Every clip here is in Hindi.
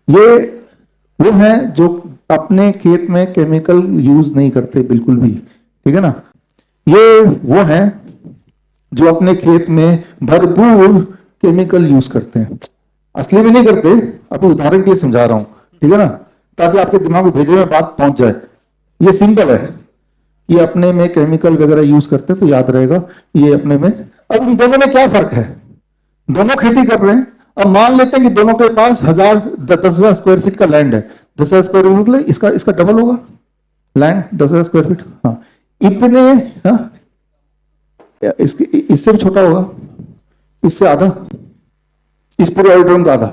ये वो हैं जो अपने खेत में केमिकल यूज नहीं करते बिल्कुल भी, ठीक है ना। ये वो हैं जो अपने खेत में भरपूर केमिकल यूज करते हैं। असली में नहीं करते, अभी उदाहरण के लिए समझा रहा हूं, ठीक है ना, ताकि आपके दिमाग में भेजे में बात पहुंच जाए। ये सिंपल है, ये अपने में केमिकल वगैरह यूज करते हैं तो याद रहेगा ये अपने में। अब इन दोनों में क्या फर्क है? दोनों खेती कर रहे हैं। अब मान लेते हैं कि दोनों के पास 10,000 स्क्वायर फीट का लैंड है। 10,000 स्क्वायर फीट मतलब इसका इसका डबल होगा लैंड, 10,000 स्क्वायर फीट। हाँ, इतने, हाँ, इसके इससे भी छोटा होगा, इससे आधा, इस पूरे ऑडिटोरियम का आधा।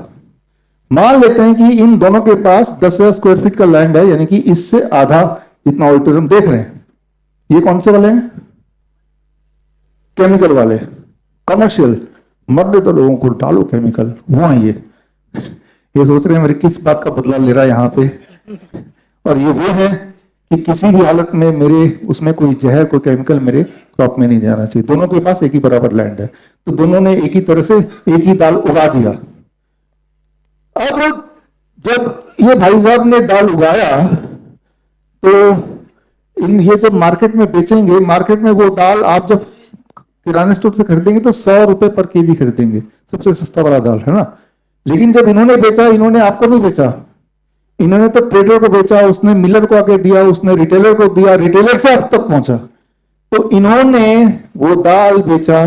मान लेते हैं कि इन दोनों के पास 10,000 स्क्वायर फीट का लैंड है, यानी कि इससे आधा जितना ऑडिटोरियम देख रहे हैं। ये कौन से वाले हैं? केमिकल वाले, कमर्शियल। मत दे तो लोगों को डालो केमिकल, वो है ये सोच रहे हैं मेरे किस बात का बदला ले रहा है यहां पे। और ये वो है कि किसी भी हालत में मेरे उसमें कोई जहर, कोई केमिकल मेरे क्रॉप में नहीं जाना चाहिए। दोनों के पास एक ही बराबर लैंड है, तो दोनों ने एक ही तरह से एक ही दाल उगा दिया। अब जब ये भाई साहब ने दाल उगाया तो ये जब मार्केट में बेचेंगे, मार्केट में वो दाल आप जब किराना स्टोर से खरीदेंगे तो 100 रुपए पर केजी खरीदेंगे, सबसे सस्ता वाला दाल, है ना। लेकिन जब इन्होंने बेचा, इन्होंने आपको नहीं बेचा, इन्होंने तो ट्रेडर को बेचा, उसने मिलर को आके दिया, उसने रिटेलर को दिया, रिटेलर से अब तक पहुंचा। तो इन्होंने वो दाल बेचा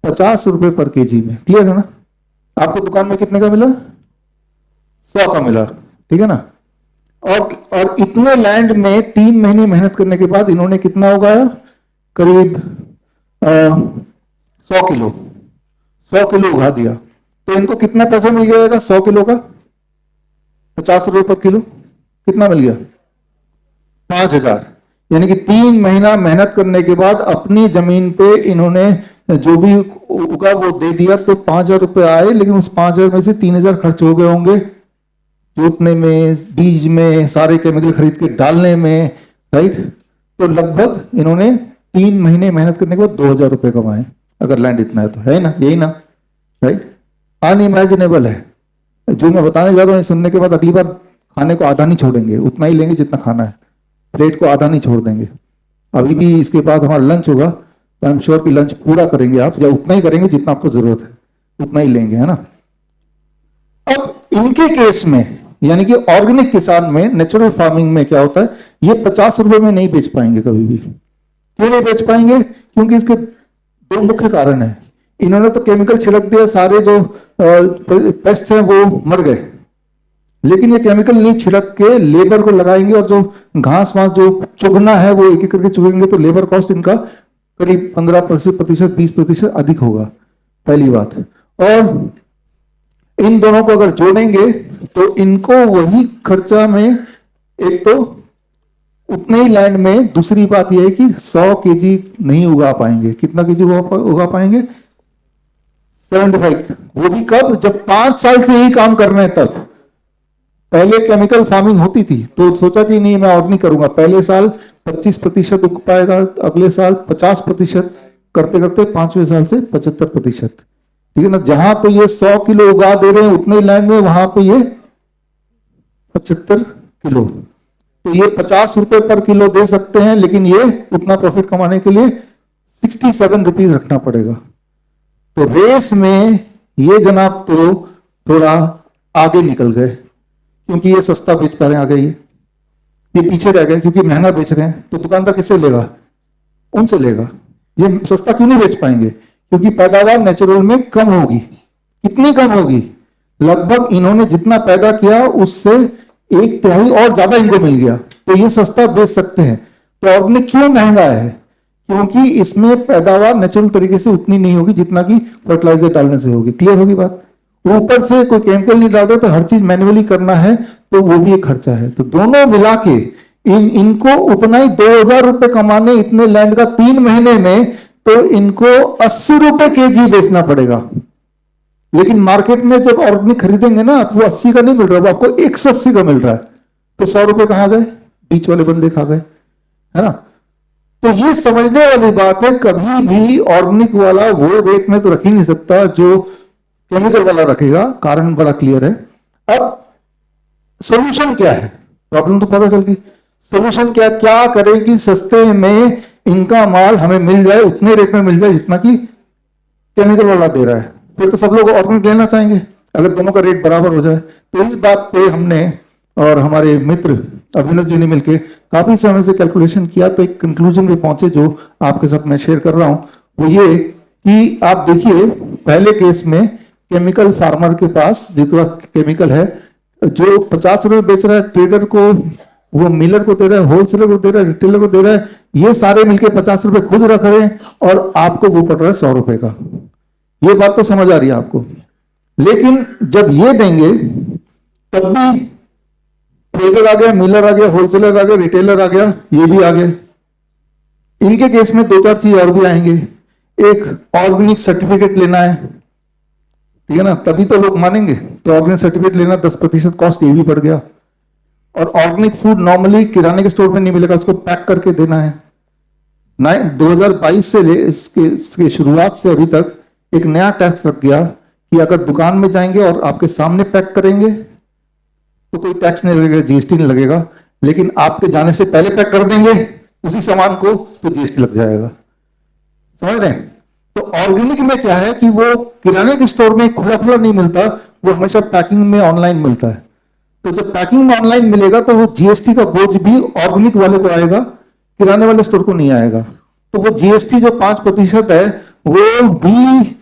50 रुपए पर केजी में। क्लियर है ना? आपको दुकान में कितने का मिला? 100 का मिला, ठीक है ना। और इतने लैंड में 3 महीने मेहनत करने के बाद इन्होंने कितना उगाया? करीब 100 किलो, 100 किलो उगा दिया। तो इनको कितना पैसा मिल जाएगा 100 किलो का? 50 रुपए पर किलो। कितना मिल गया? 5,000। यानी कि 3 महीना मेहनत करने के बाद अपनी जमीन पे इन्होंने जो भी उगा वो दे दिया, तो 5,000 रुपए आए। लेकिन उस 5,000 में से 3,000 खर्च हो गए होंगे जोतने में, बीज में, सारे केमिकल खरीद के डालने में, राइट। तो लगभग इन्होंने 3 महीने मेहनत करने के बाद 2,000 रुपए कमाए, अगर लैंड इतना है तो, है ना, यही ना, राइट। अनइमेजिनेबल है। जो मैं बताने जा रहा हूं सुनने के बाद अगली बार खाने को आधा नहीं छोड़ेंगे, उतना ही लेंगे जितना खाना है, प्लेट को आधा नहीं छोड़ देंगे। अभी भी इसके बाद हमारा लंच होगा तो आई एम श्योर कि लंच पूरा करेंगे आप, या उतना ही करेंगे जितना आपको जरूरत है, उतना ही लेंगे, है ना। अब इनके केस में, यानी कि ऑर्गेनिक किसान में, नेचुरल फार्मिंग में क्या होता है, ये 50 रुपए में नहीं बेच पाएंगे कभी भी। क्यों नहीं बेच पाएंगे? क्योंकि इसके 2 मुख्य कारण है। इन्होंने तो केमिकल छिड़क दिया, सारे जो पेस्ट हैं वो मर गए। लेकिन ये केमिकल नहीं छिड़क के लेबर को लगाएंगे, और जो घास वास जो चुगना है वो एक एक करके चुगेंगे, तो लेबर कॉस्ट इनका करीब 15%, 20% अधिक होगा, पहली बात। और इन दोनों को अगर जोड़ेंगे तो इनको वही खर्चा में, एक तो उतने ही लैंड में, दूसरी बात यह है कि 100 केजी नहीं उगा पाएंगे। कितना केजी उगा पाएंगे? 75। वो भी कब? जब 5 साल से यही काम कर रहे हैं तब। पहले केमिकल फार्मिंग होती थी तो सोचा कि नहीं मैं और नहीं करूंगा, पहले साल 25% उग पाएगा, अगले साल 50%, करते करते 5वें साल से 75%, ठीक है ना। जहां पे ये 100 किलो उगा दे रहे हैं उतने लैंड में, वहां पे ये 75 किलो। तो ये 50 रुपए पर किलो दे सकते हैं, लेकिन ये उतना प्रॉफिट कमाने के लिए 67 रुपीज रखना पड़ेगा। तो रेस में ये जनाब तो थोड़ा आगे निकल गए, क्योंकि ये सस्ता बेच पा रहे हैं, आ गए ये पीछे रह गए क्योंकि महंगा बेच रहे हैं। तो दुकानदार किससे लेगा? उनसे लेगा। ये सस्ता क्यों नहीं बेच पाएंगे? क्योंकि पैदावार नेचुरल में कम होगी। कितनी कम होगी? लगभग इन्होंने जितना पैदा किया उससे 1/3 और ज्यादा इनको मिल गया, तो ये सस्ता बेच सकते हैं। तो ऑर्गेनिक क्यों महंगा है? क्योंकि इसमें पैदावार नेचुरल तरीके से उतनी नहीं होगी जितना कि फर्टिलाइजर डालने से होगी। क्लियर होगी बात? ऊपर से कोई केमिकल नहीं डालते तो हर चीज मैन्युअली करना है, तो वो भी एक खर्चा है। तो दोनों मिला के इनको उतना ही 2,000 रुपए कमाने इतने लैंड का 3 महीने में, तो इनको 80 रुपए केजी बेचना पड़ेगा। लेकिन मार्केट में जब ऑर्गेनिक खरीदेंगे ना, वो 80 का नहीं मिल रहा, वो आपको 180 का मिल रहा है। तो 100 रुपए कहां गए? बीच वाले बंदे खा गए, है ना। तो ये समझने वाली बात है, कभी भी ऑर्गेनिक वाला वो रेट में तो रख ही नहीं सकता जो केमिकल वाला रखेगा। कारण बड़ा क्लियर है। अब सोल्यूशन क्या है? प्रॉब्लम तो पता चल गई, सोल्यूशन क्या क्या करें कि सस्ते में इनका माल हमें मिल जाए, उतने रेट में मिल जाए जितना कि केमिकल वाला दे रहा है। फिर तो सब लोग ऑर्गेनिक लेना चाहेंगे अगर दोनों का रेट बराबर हो जाए। तो इस बात पे हमने और हमारे मित्र अभिनव जी ने मिलकर काफी समय से कैलकुलेशन किया, तो एक कंक्लूजन पे पहुंचे जो आपके साथ मैं शेयर कर रहा हूं। वो ये कि आप देखिए, पहले केस में केमिकल फार्मर के पास जितना केमिकल है, जो 50 रुपए बेच रहा है ट्रेडर को, वो मिलर को दे रहा है, होलसेलर को दे रहा है, रिटेलर को दे रहा है, ये सारे मिलके 50 रुपए खुद रख रहे हैं और आपको वो पड़ रहा है 100 रुपए का। ये बात तो समझ आ रही है आपको। लेकिन जब ये देंगे तब भी ट्रेडर आ गया, मिलर आ गया, होलसेलर आ गया, रिटेलर आ गया, ये भी आ गए। इनके केस में 2-4 चीज और भी आएंगे। एक, ऑर्गेनिक सर्टिफिकेट लेना है, ठीक है ना, तभी तो लोग मानेंगे। तो ऑर्गेनिक सर्टिफिकेट लेना 10% कॉस्ट ये भी बढ़ गया। और ऑर्गेनिक फूड नॉर्मली किराने के स्टोर में नहीं मिलेगा, उसको पैक करके देना है। 2022 से ले इसके शुरुआत से अभी तक एक नया टैक्स लग गया कि अगर दुकान में जाएंगे और आपके सामने पैक करेंगे तो कोई टैक्स नहीं लगेगा, जीएसटी नहीं लगेगा। लेकिन आपके जाने से पहले पैक कर देंगे उसी सामान को तो जीएसटी लग जाएगा। समझ रहे हैं? तो ऑर्गेनिक में क्या है कि वो किराने के स्टोर में खुला खुला नहीं मिलता, वो हमेशा पैकिंग में ऑनलाइन मिलता है। तो जब पैकिंग में ऑनलाइन मिलेगा तो वो जीएसटी का बोझ भी ऑर्गेनिक वाले को आएगा, किराने वाले स्टोर को नहीं आएगा। तो वो जीएसटी जो 5% है वो भी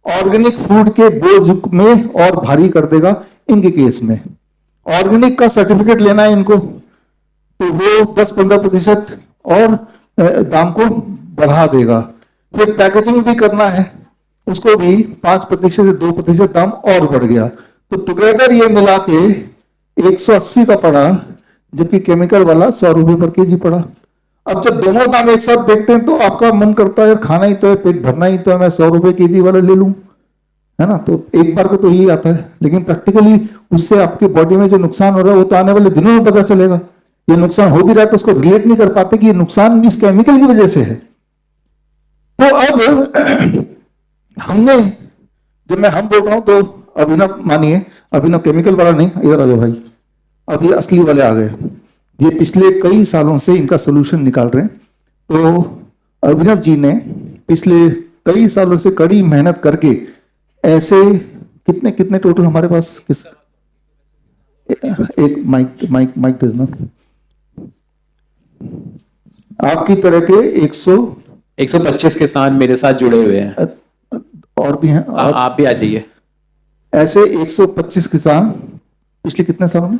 ऑर्गेनिक फूड के बोझ में और भारी कर देगा इनके केस में। ऑर्गेनिक का सर्टिफिकेट लेना है इनको तो वो 10-15% और दाम को बढ़ा देगा। फिर पैकेजिंग भी करना है, उसको भी 5% से 2% दाम और बढ़ गया। तो टुगेदर ये मिला के 180 का पड़ा, जबकि केमिकल वाला 100 रुपए पर केजी पड़ा। अब जब दोनों दाम एक साथ देखते हैं तो आपका मन करता है यार खाना ही तो है, पेट भरना ही तो है, मैं 100 रुपए केजी वाला ले लूं, है ना। तो एक बार को तो यही आता है, लेकिन प्रैक्टिकली उससे आपके बॉडी में जो नुकसान हो रहा है वो तो आने वाले दिनों में पता चलेगा। ये नुकसान हो भी रहा है तो उसको रिलेट नहीं कर पाते कि ये नुकसान भी इस केमिकल की वजह से है। तो अब हमने, जब मैं हम बोल रहा हूं तो अभिनव मानिए, अभिनव केमिकल वाला नहीं, इधर आ जाओ भाई, अब ये असली वाले आ गए। ये पिछले कई सालों से इनका सोल्यूशन निकाल रहे हैं। तो अभिनव जी ने पिछले कई सालों से कड़ी मेहनत करके ऐसे कितने कितने टोटल हमारे पास किस, एक माइक माइक माइक दे देना। आपकी तरह के 125 किसान मेरे साथ जुड़े हुए हैं, और भी हैं, और आप भी आ जाइए। ऐसे 125 किसान पिछले कितने सालों में?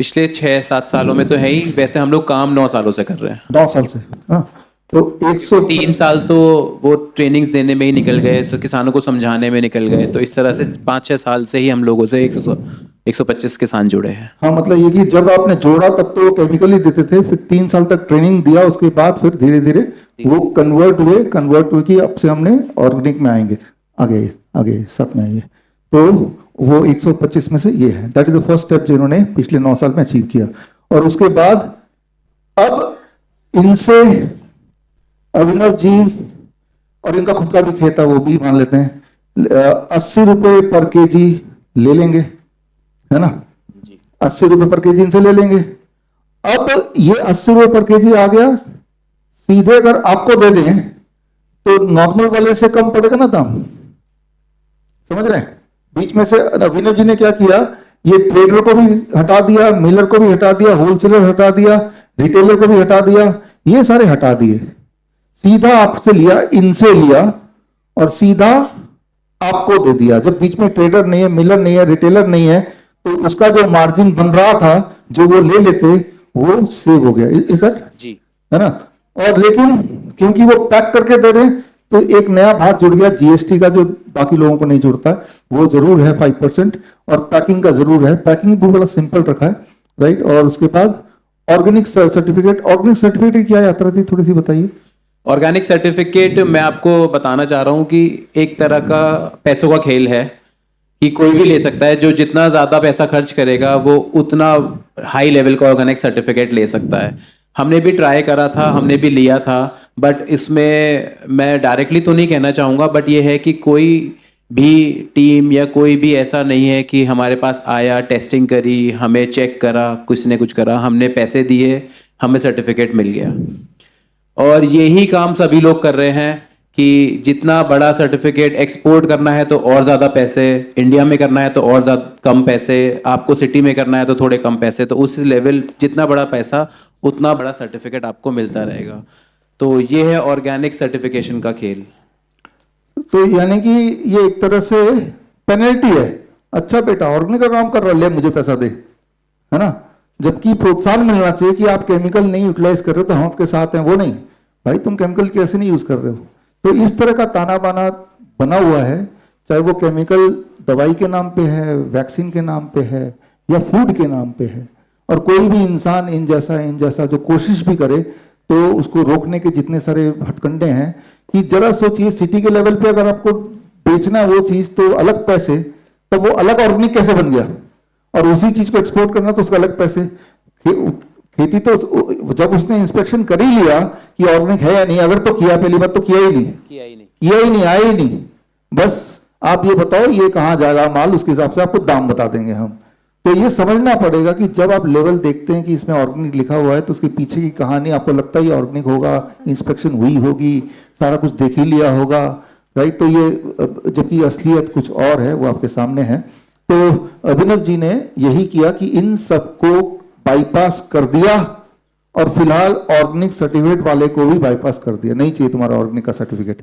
पिछले 6-7 सालों में तो है ही, वैसे हम लोग काम 9 सालों से कर रहे हैं। 9 साल से, हाँ। तो 3 साल तो वो ट्रेनिंग्स देने में ही निकल गए, तो किसानों को समझाने में निकल गए। तो इस तरह से 5-6 साल से ही हम लोगों से 125 किसान जुड़े हैं। हाँ, मतलब ये कि जब आपने जोड़ा तब तो केमिकल ही देते थे, फिर 3 साल तक ट्रेनिंग दिया, उसके बाद फिर धीरे धीरे वो कन्वर्ट हुए कि अब से हमने ऑर्गेनिक में आएंगे, आगे साथ में आएंगे। तो वो 125 में से ये है, that is the first step जो इन्होंने पिछले 9 साल में अचीव किया। और उसके बाद अब इनसे अभिनव जी, और इनका खुद का भी खेत है वो भी मान लेते हैं, 80 रुपए पर केजी ले लेंगे, है ना। 80 रुपए पर केजी इनसे ले लेंगे। अब ये 80 रुपए पर केजी आ गया, सीधे अगर आपको दे दें तो नॉर्मल वाले से कम पड़ेगा ना दाम, समझ रहे हैं। बीच में से अभिनव जी ने क्या किया, ये ट्रेडर को भी हटा दिया, मिलर को भी हटा दिया, होलसेलर हटा दिया, रिटेलर को भी हटा दिया, ये सारे हटा दिए, सीधा आपसे लिया, इनसे लिया और सीधा आपको दे दिया। जब बीच में ट्रेडर नहीं है, मिलर नहीं है, रिटेलर नहीं है, तो उसका जो मार्जिन बन रहा था जो वो ले लेते वो सेव हो गया। इस दैट जी, है ना। और लेकिन क्योंकि वो पैक करके दे रहे हैं तो एक नया भाग जुड़ गया जीएसटी का, जो बाकी लोगों को नहीं जुड़ता है, वो जरूर है 5%, और पैकिंग का जरूर है। पैकिंग भी बड़ा सिंपल रखा है, राइट। और उसके बाद ऑर्गेनिक सर्टिफिकेट की क्या यात्रा थी, थोड़ी सी बताइए। ऑर्गेनिक सर्टिफिकेट मैं आपको बताना चाह रहा हूँ कि एक तरह का पैसों का खेल है कि कोई भी ले सकता है, जो जितना ज्यादा पैसा खर्च करेगा वो उतना हाई लेवल का ऑर्गेनिक सर्टिफिकेट ले सकता है। हमने भी ट्राई करा था, हमने भी लिया था, बट इसमें मैं डायरेक्टली तो नहीं कहना चाहूँगा, बट ये है कि कोई भी टीम या कोई भी ऐसा नहीं है कि हमारे पास आया, टेस्टिंग करी, हमें चेक करा, कुछ ने कुछ करा, हमने पैसे दिए, हमें सर्टिफिकेट मिल गया। और यही काम सभी लोग कर रहे हैं कि जितना बड़ा सर्टिफिकेट एक्सपोर्ट करना है तो और ज़्यादा पैसे, इंडिया में करना है तो और ज़्यादा कम पैसे, आपको सिटी में करना है तो थोड़े कम पैसे, तो उस लेवल जितना बड़ा पैसा उतना बड़ा सर्टिफिकेट आपको मिलता रहेगा। तो ये है ऑर्गेनिक सर्टिफिकेशन का खेल। तो यानी कि ये एक तरह से पेनल्टी है, अच्छा बेटा ऑर्गेनिक का काम कर रहा ले मुझे पैसा दे, है ना। जबकि प्रोत्साहन मिलना चाहिए कि आप केमिकल नहीं यूटिलाइज कर रहे हो तो हम आपके साथ हैं, वो नहीं, भाई तुम केमिकल कैसे नहीं यूज कर रहे हो। तो इस तरह का ताना बाना बना हुआ है, चाहे वो केमिकल दवाई के नाम पे है, वैक्सीन के नाम पे है या फूड के नाम पे है। और कोई भी इंसान इन जैसा जो कोशिश भी करे तो उसको रोकने के जितने सारे हथकंडे हैं कि जरा सोचिए सिटी के लेवल पे अगर आपको बेचना है वो चीज तो अलग पैसे, तो वो अलग ऑर्गेनिक कैसे बन गया, और उसी चीज को एक्सपोर्ट करना तो उसका अलग पैसे। खेती तो जब उसने इंस्पेक्शन कर ही लिया कि ऑर्गेनिक है या नहीं, अगर तो किया पहली बात तो किया ही नहीं, आया ही नहीं, बस आप ये बताओ ये कहाँ जाएगा माल, उसके हिसाब से आपको दाम बता देंगे हम। तो ये समझना पड़ेगा कि जब आप लेवल देखते हैं कि इसमें ऑर्गेनिक लिखा हुआ है तो उसके पीछे की कहानी आपको लगता है ये ऑर्गेनिक होगा, इंस्पेक्शन हुई होगी, सारा कुछ देख ही लिया होगा, राइट। तो ये जबकि असलियत कुछ और है, वो आपके सामने है। तो अभिनव जी ने यही किया कि इन सबको बाईपास कर दिया और फिलहाल ऑर्गेनिक सर्टिफिकेट वाले को भी बाईपास कर दिया, नहीं चाहिए तुम्हारा ऑर्गेनिक का सर्टिफिकेट,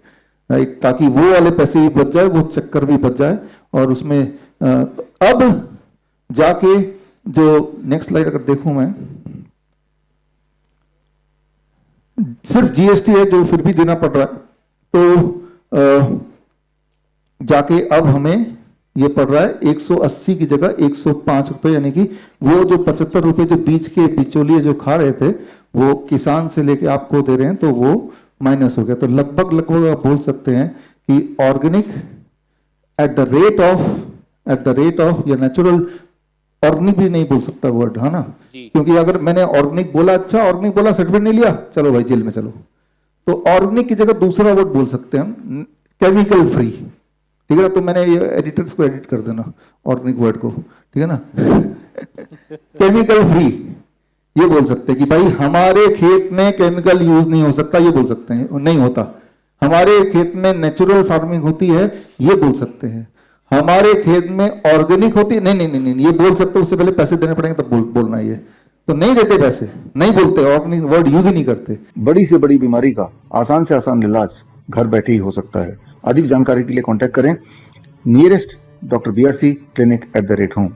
राइट, ताकि वो वाले पैसे भी बच जाए, वो चक्कर भी बच जाए। और उसमें अब जाके जो नेक्स्ट स्लाइड अगर देखूं मैं, सिर्फ जीएसटी है जो फिर भी देना पड़ रहा है, तो जाके अब हमें ये पड़ रहा है 180 की जगह 105 रुपए, यानी कि वो जो 75 रुपए जो बीच के बिचौलिए जो खा रहे थे वो किसान से लेके आपको दे रहे हैं, तो वो माइनस हो गया। तो लगभग आप बोल सकते हैं कि organic at the rate of या नेचुरल, ऑर्गेनिक भी नहीं बोल सकता वर्ड, है ना, क्योंकि अगर मैंने ऑर्गेनिक बोला, अच्छा ऑर्गेनिक बोला, सर्टिफिकेट नहीं लिया, चलो भाई जेल में चलो, तो ऑर्गेनिक की जगह दूसरा वर्ड बोल सकते हैं हम, केमिकल फ्री, ठीक है ना। तो मैंने ये एडिटर्स को एडिट कर देना ऑर्गेनिक वर्ड को, ठीक है ना केमिकल फ्री ये बोल सकते हैं कि भाई हमारे खेत में केमिकल यूज नहीं हो सकता, ये बोल सकते हैं, नहीं होता। हमारे खेत में नेचुरल फार्मिंग होती है, ये बोल सकते हैं। हमारे खेत में ऑर्गेनिक होती है, नहीं, ये बोल सकते, उससे पहले पैसे देने पड़ेंगे तब बोलना ये, तो नहीं देते पैसे, नहीं बोलते, ऑर्गेनिक वर्ड यूज ही नहीं करते। बड़ी से बड़ी बीमारी का आसान से आसान इलाज घर बैठे ही हो सकता है। अधिक जानकारी के लिए कांटेक्ट करें nearest Dr. BRC Clinic @ home।